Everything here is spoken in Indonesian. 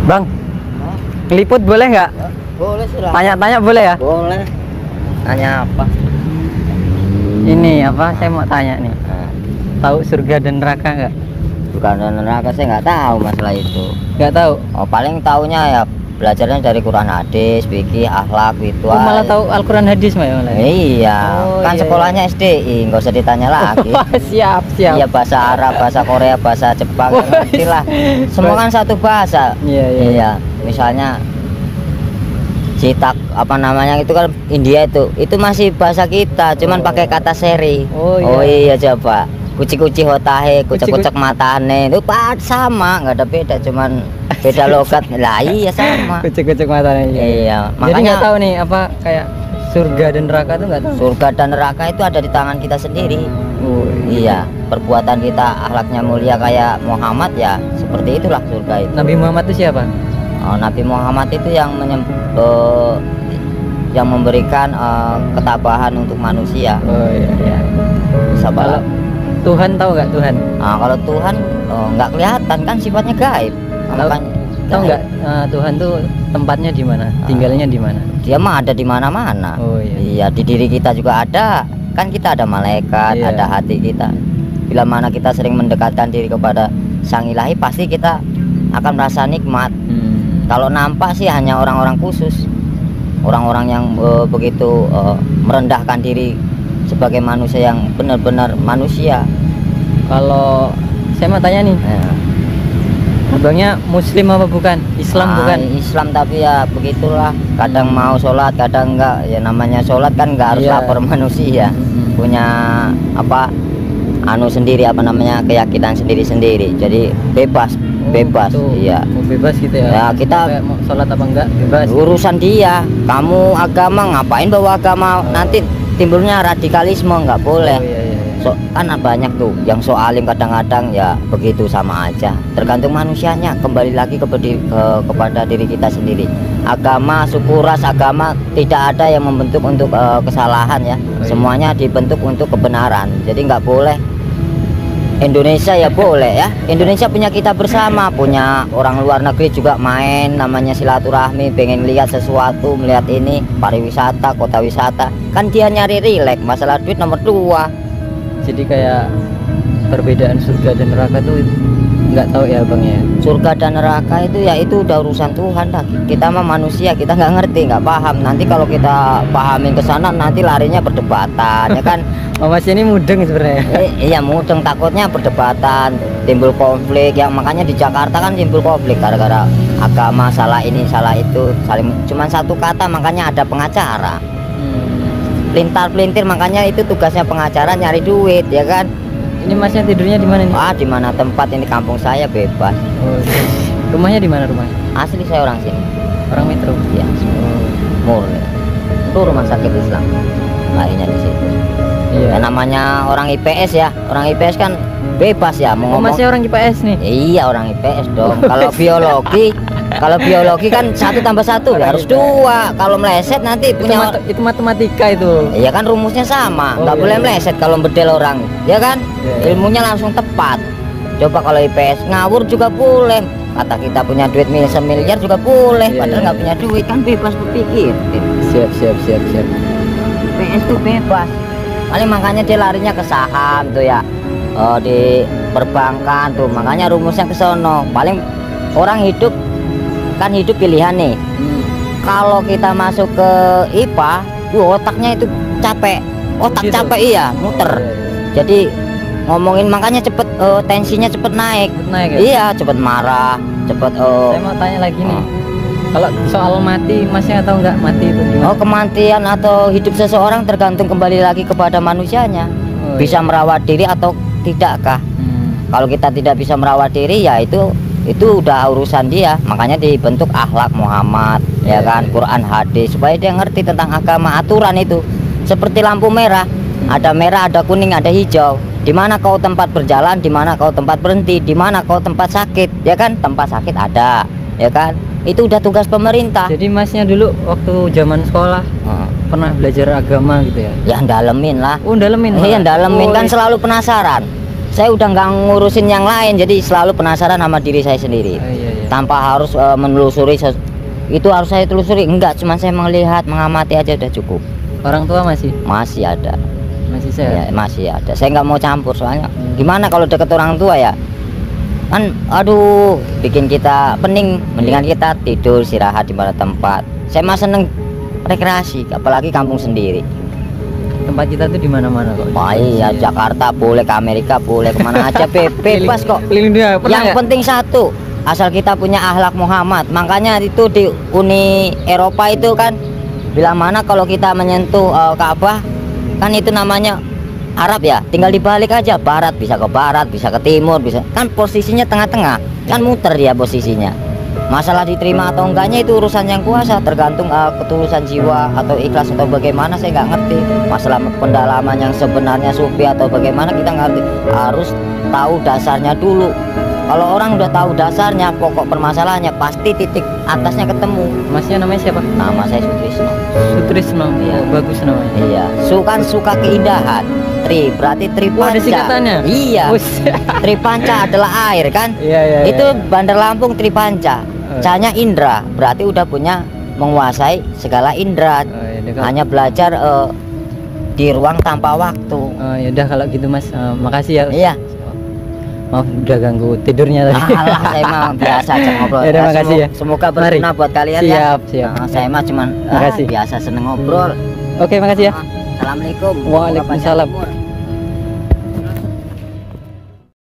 Bang, ngeliput boleh nggak? Boleh sudah. Tanya-tanya boleh ya? Boleh. Tanya apa? Ini apa? Saya mau tanya nih. Tahu surga dan neraka nggak? Bukan neraka, saya nggak tahu masalah itu. Nggak tahu. Oh, paling taunya ya belajarnya dari Quran hadis, fikih, akhlak, Oh, ritual. malah tahu Al-Quran hadis mah ya malah. Iya, Oh, kan iya, sekolahnya SDI, nggak usah ditanya lagi. Siap. Iya, bahasa Arab, bahasa Korea, bahasa Jepang, Oh, ngerti lah. Semua kan satu bahasa. Iya. Misalnya Citak apa namanya itu kan India itu masih bahasa kita, cuman pakai kata seri. Oh, iya coba. Kuci-kuci hotahe, kucek-kucek matane, itu sama, nggak ada beda, cuman beda logat. Lah iya sama. Kucek-kucek matanya. Iya, Jadi makanya nggak tahu nih apa kayak surga dan neraka itu nggak tahu. surga dan neraka itu ada di tangan kita sendiri. Oh, Iya, perbuatan kita akhlaknya mulia kayak Muhammad ya, seperti itulah surga itu. Nabi Muhammad itu siapa? Nabi Muhammad itu yang memberikan ketabahan untuk manusia. Oh iya. Sabar. Tuhan tahu nggak Tuhan? Kalau Tuhan nggak kelihatan kan, sifatnya gaib. Makanya Tahu nggak Tuhan tuh tempatnya di mana? Tinggalnya di mana? dia mah ada di mana-mana. Oh iya. Iya, di diri kita juga ada. Kan kita ada malaikat, Iya. ada hati kita. Bila mana kita sering mendekatkan diri kepada Sang Ilahi, pasti kita akan merasa nikmat. Kalau nampak sih hanya orang-orang khusus, orang-orang yang begitu merendahkan diri sebagai manusia yang benar-benar manusia. Kalau saya mau tanya nih, abangnya Muslim apa bukan? Islam bukan? Islam, tapi ya begitulah. Kadang mau sholat, kadang enggak. Ya namanya sholat kan nggak harus Iya. lapor manusia. Punya apa? Sendiri apa namanya, keyakinan sendiri-sendiri. Jadi bebas. Gitu. Iya. Mau bebas gitu ya? Ya, kita Sampai mau sholat apa enggak bebas. urusan dia. Kamu agama ngapain bawa agama? Nanti timbulnya radikalisme, nggak boleh. Oh, iya. Kan banyak tuh yang so alim, kadang-kadang ya begitu, sama aja, tergantung manusianya. Kembali lagi kepada diri kita sendiri. Agama suku ras agama tidak ada yang membentuk untuk kesalahan ya. Semuanya dibentuk untuk kebenaran. Jadi nggak boleh. Indonesia ya boleh ya, Indonesia punya kita bersama, punya orang luar negeri juga main, namanya silaturahmi, pengen lihat sesuatu, melihat ini pariwisata, kota wisata, kan dia nyari rileks, masalah duit nomor 2. Jadi kayak perbedaan surga dan neraka tuh nggak tahu ya bang ya. Surga dan neraka itu ya itu udah urusan Tuhan dah. Kita mah manusia, kita nggak ngerti, nggak paham. Nanti kalau kita pahamin ke sana, nanti larinya perdebatan, ya kan? Oh mas ini mudeng sebenarnya. Iya mudeng, takutnya perdebatan, timbul konflik. Yang makanya di Jakarta kan timbul konflik gara-gara agama, salah ini salah itu, saling cuman satu kata, makanya ada pengacara. Pelintar-pelintir, makanya itu tugasnya pengacara, nyari duit, ya kan? Ini masnya tidurnya di mana nih? Di mana tempat ini, kampung saya bebas. Oh, rumahnya di mana rumahnya? Asli saya orang sini. Orang Metro. Ya, murni. Itu rumah sakit Islam. Lainnya di situ. Iya. Ya, namanya orang IPS ya. Orang IPS kan bebas ya mau ngomong. Masnya orang IPS nih? Iya, orang IPS dong. Kalau biologi kan 1 tambah 1 ya harus 2. Kalau meleset nanti punya itu matematika itu. iya kan, rumusnya sama. Nggak boleh meleset kalau bedel orang, ya kan? Iya. Ilmunya langsung tepat. Coba kalau IPS ngawur juga boleh. Kata kita punya duit miliar juga boleh, padahal nggak punya duit, kan bebas berpikir. Siap. IPS tuh bebas. Paling makanya dia larinya ke saham tuh ya, di perbankan tuh, makanya rumusnya ke sono. Paling orang hidup kan hidup pilihan nih. Kalau kita masuk ke IPA, otaknya itu capek, Gitu. capek, iya muter. Jadi ngomongin makanya cepet tensinya cepet naik. Ya? Iya, cepet marah, cepet. Saya mau tanya lagi nih. Kalau soal mati, masnya tahu nggak mati itu gimana? Kematian atau hidup seseorang tergantung kembali lagi kepada manusianya. Bisa merawat diri atau tidakkah? Kalau kita tidak bisa merawat diri ya itu udah urusan dia. Makanya dibentuk akhlak Muhammad, ya kan, Quran hadis, supaya dia ngerti tentang agama, aturan itu. Seperti lampu merah, ada merah, ada kuning, ada hijau. Di mana kau tempat berjalan, di mana kau tempat berhenti, di mana kau tempat sakit, ya kan? Tempat sakit ada, ya kan? Itu udah tugas pemerintah. Jadi masnya dulu waktu zaman sekolah pernah belajar agama gitu ya? Ya dalemin lah. Dalemin. Iya, dalemin kan, selalu penasaran. Saya udah nggak ngurusin yang lain, jadi selalu penasaran sama diri saya sendiri. Iya. tanpa harus menelusuri itu harus saya telusuri, enggak, cuma saya melihat, mengamati aja udah cukup. Orang tua masih Ada. masih sehat. Ya, masih ada. Saya nggak mau campur soalnya. Gimana kalau deket orang tua ya? Kan aduh, bikin kita pening. Mendingan kita tidur, istirahat di mana tempat. Saya mah seneng rekreasi, apalagi kampung sendiri. Tempat kita tuh di mana-mana kok. Wah iya, Jakarta boleh, ke Amerika boleh, kemana aja bebas kok. Keliling dunia. Pernah Yang nggak? penting satu, asal kita punya akhlak Muhammad. Makanya itu di Uni Eropa itu kan bilang mana kalau kita menyentuh Ka'bah, kan itu namanya Arab ya, tinggal dibalik aja, barat bisa ke barat, bisa ke timur, bisa, kan posisinya tengah-tengah, kan muter dia posisinya. Masalah diterima atau enggaknya itu urusan yang kuasa, tergantung ketulusan jiwa atau ikhlas atau bagaimana, saya nggak ngerti. Masalah pendalaman yang sebenarnya sufi atau bagaimana kita nggak ngerti, harus tahu dasarnya dulu. Kalau orang udah tahu dasarnya, pokok permasalahannya pasti titik atasnya ketemu. Masnya namanya siapa? Nama saya Sutrisno. Sutrisno. Iya. Oh, bagus namanya. Iya, suka keindahan. Tri berarti Oh, ada Tripanca. singkatannya? Iya. Buset. Tripanca adalah air kan? Iya, iya, Itu iya. Bandar Lampung Tripanca. Oh. Canya Indra, berarti udah punya menguasai segala indra. Oh, ya udah, kalau- Hanya belajar di ruang tanpa waktu. Oh, ya udah kalau gitu Mas, makasih ya. Iya. Maaf udah ganggu tidurnya tadi. Alah, saya mah biasa aja ngobrol. Ya udah, makasih ya. Semoga Mari. berguna buat kalian ya. Siap, siap. Saya mah cuman Makasih. biasa seneng ngobrol. Oke, makasih ya. Assalamualaikum. Waalaikumsalam. Semoga panjang umur.